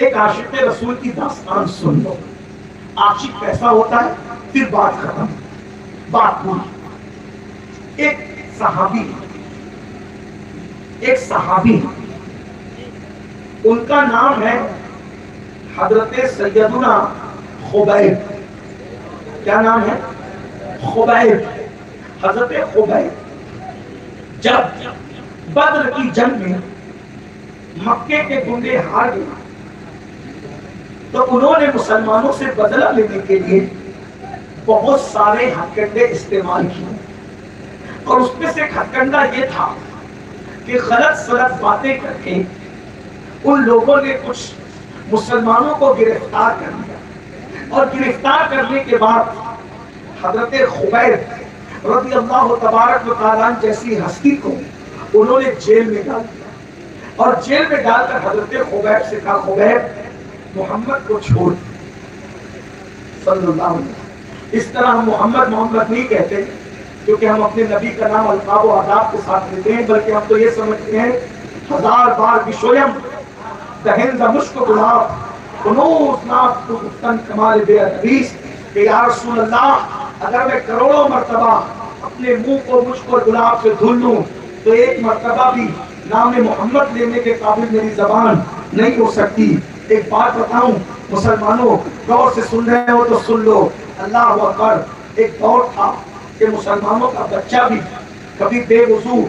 ایک عاشق رسول کی داستان سن لو. عاشق کیسا ہوتا ہے؟ پھر بات ختم، بات پوری. ایک صحابی ان کا نام ہے حضرت سیدنا خبیب. کیا نام ہے؟ خبیب. حضرت خبیب جب بدر کی جنگ میں مکے کے گنڈے ہار گئے تو انہوں نے مسلمانوں سے بدلہ لینے کے لیے بہت سارے ہتھکنڈے استعمال کیے، اور اس میں سے ایک ہتھکنڈا یہ تھا کہ غلط سلط باتیں کر کے ان لوگوں نے کچھ مسلمانوں کو گرفتار کر لیا، اور گرفتار کرنے کے بعد حضرت خبیب رضی اللہ تبارک و تعالیٰ جیسی ہستی کو انہوں نے جیل میں ڈال دیا، اور جیل میں ڈال کر حضرت خبیب سے کہا خبیب محمد کو چھوڑ صلی اللہ علیہ وسلم. اس طرح ہم محمد نہیں کہتے کیونکہ ہم اپنے نبی کا نام القاب و آداب کے ساتھ لیتے ہیں، بلکہ ہم تو یہ سمجھتے ہیں ہزار بار بشویم دہن ز مشک گلاب کنوز ناف تو گفتن کمال بے ادبیس، کہ یا رسول اللہ اگر میں کروڑوں مرتبہ اپنے منہ کو مشک اور گلاب سے دھل لوں تو ایک مرتبہ بھی نام محمد لینے کے قابل میری زبان نہیں ہو سکتی. ایک بات بتاؤں مسلمانوں، غور سے سن رہے ہو تو سن لو. اللہ اکبر. ایک دور تھا کہ مسلمانوں کا بچہ بھی کبھی بے وضو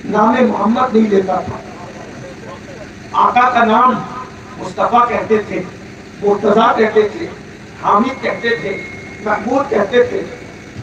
نام محمد نہیں لیتا تھا. آقا کا نام مصطفیٰ کہتے تھے، مرتضیٰ کہتے تھے، حامد کہتے تھے، محمود کہتے تھے،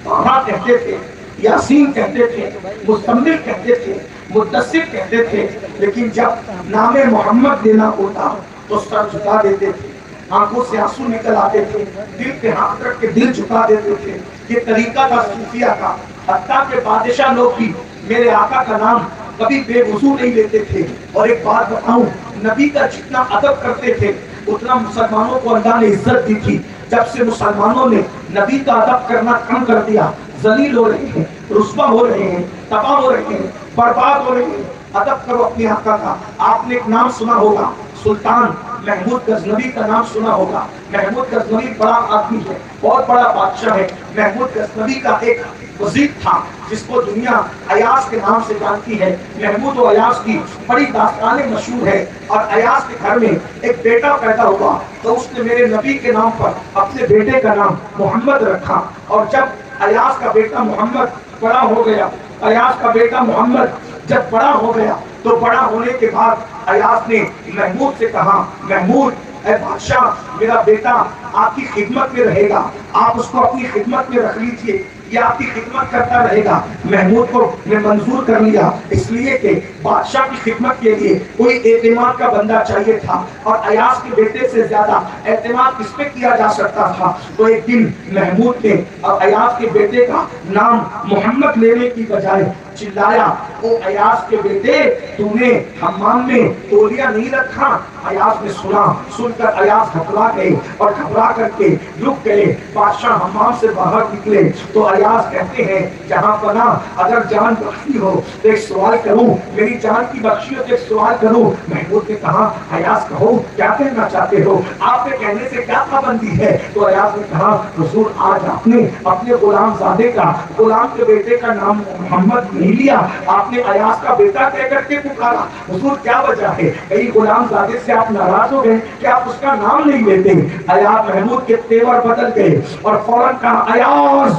طہا کہتے تھے، یاسین کہتے تھے، مزمل کہتے تھے، مدثر کہتے تھے. لیکن جب نام محمد لینا ہوتا تو سر جھکا دیتے تھے، آنکھوں سے آنسو نکل آتے تھے، دل پہ ہاتھ رکھ کے دل جھکا دیتے تھے. یہ طریقہ تھا صوفیہ کا. حتیٰ کہ بادشاہ لوگ بھی میرے آقا کا نام کبھی بے وضو نہیں لیتے تھے. اور ایک بات بتاؤں، نبی کا جتنا ادب کرتے تھے اتنا مسلمانوں کو اللہ نے عزت دی تھی. جب سے مسلمانوں نے نبی کا ادب کرنا کم کر دیا، ذلیل ہو رہے ہیں، رسوا ہو رہے ہیں، تباہ ہو رہے ہیں، برباد ہو رہے ہیں. ادب کرو اپنے آقا کا. آپ نے ایک نام سنا ہوگا سلطان محمود غزنوی کا نام سنا ہوگا. محمود غزنوی بڑا آدمی ہے، بہت بڑا بادشاہ ہے. محمود غزنوی کا ایک وزیر تھا جس کو دنیا ایاز کے نام سے جانتی ہے. محمود و ایاز کی بڑی داستانیں مشہور ہے. اور ایاز کے گھر میں ایک بیٹا پیدا ہوا تو اس نے میرے نبی کے نام پر اپنے بیٹے کا نام محمد رکھا. اور جب ایاز کا بیٹا محمد بڑا ہو گیا، ایاز کا بیٹا محمد جب بڑا ہو گیا تو بڑا ہونے کے بعد ایاز نے محمود سے کہا محمود اے بادشاہ میرا بیٹا آپ کی خدمت میں رہے گا، آپ اس کو اپنی خدمت میں رکھ لیجئے، یہ آپ کی خدمت کرتا رہے گا. محمود کو نے منظور کر لیا، اس لیے کہ بادشاہ کی خدمت کے لیے کوئی اعتماد کا بندہ چاہیے تھا، اور ایاز کے بیٹے سے زیادہ اعتماد کس پہ کیا جا سکتا تھا. تو ایک دن محمود نے اور ایاز کے بیٹے کا نام محمد لینے کی بجائے چلایا او ایاز کے بیٹے تو نے حمام میں تولیہ نہیں رکھا. ایاز نے سنا، سن کر ایاز گھبرا گئے اور گھبرا کر کے رک گئے. بادشاہ حمام سے باہر نکلے تو ایاز کہتے ہیں جہاں پنا اگر جان بخشی ہو تو ایک سوال کروں، میری جان کی بخشی ہو تو ایک سوال کروں. محمود نے کہا ایاز کہو کیا کہنا چاہتے ہو، آپ کے کہنے سے کیا پابندی ہے. تو ایاز نے کہا حضور آج آپ نے اپنے غلام زادے کا، غلام کے بیٹے کا نام محمد نہیں لیا، آپ نے ایاز کا بیٹا کہہ کر کے پکارا. حضور کیا وجہ ہے؟ کئی غلام زادے سے آپ ناراض ہو گئے کہ آپ اس کا نام نہیں لیتے. ایاز محمود کے تیور بدل گئے اور فوراً کہا ایاز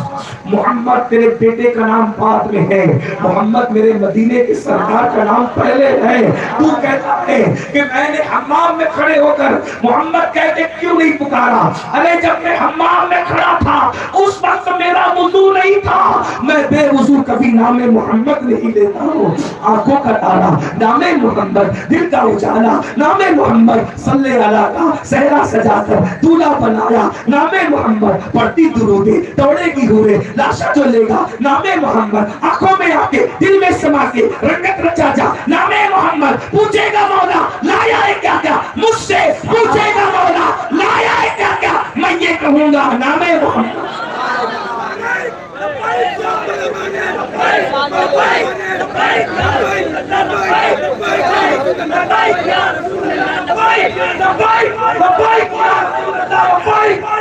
محمد تیرے بیٹے کا نام بعد میں ہے، محمد میرے مدینے کے سردار کا نام پہلے ہے. تو کہتا ہے کہ میں نے حمام میں کھڑے ہو کر محمد کہہ کے کیوں نہیں پکارا؟ ارے جب میں حمام میں کھڑا تھا اس وقت میرا وضو نہیں تھا، میں بے وضو کبھی نام محمد نہیں لیتا ہوں. آنکھوں کا تارا نام محمد، دل کا اجالا نام محمد، صلی اللہ کا صحرا سجا کر دولہا بنایا نام محمد. پڑھتی درودیں دوڑے گی ہورے لاشا جو لے گا نام محمد. آنکھوں میں آ کے دل میں سما کے رنگت رچا جا نام محمد. پوچھے گا مولا لایا ہے کیا کیا، مجھ سے پوچھے گا مولا لایا ہے کیا کیا، میں یہ کہوں گا نام محمد. اللہ وفائی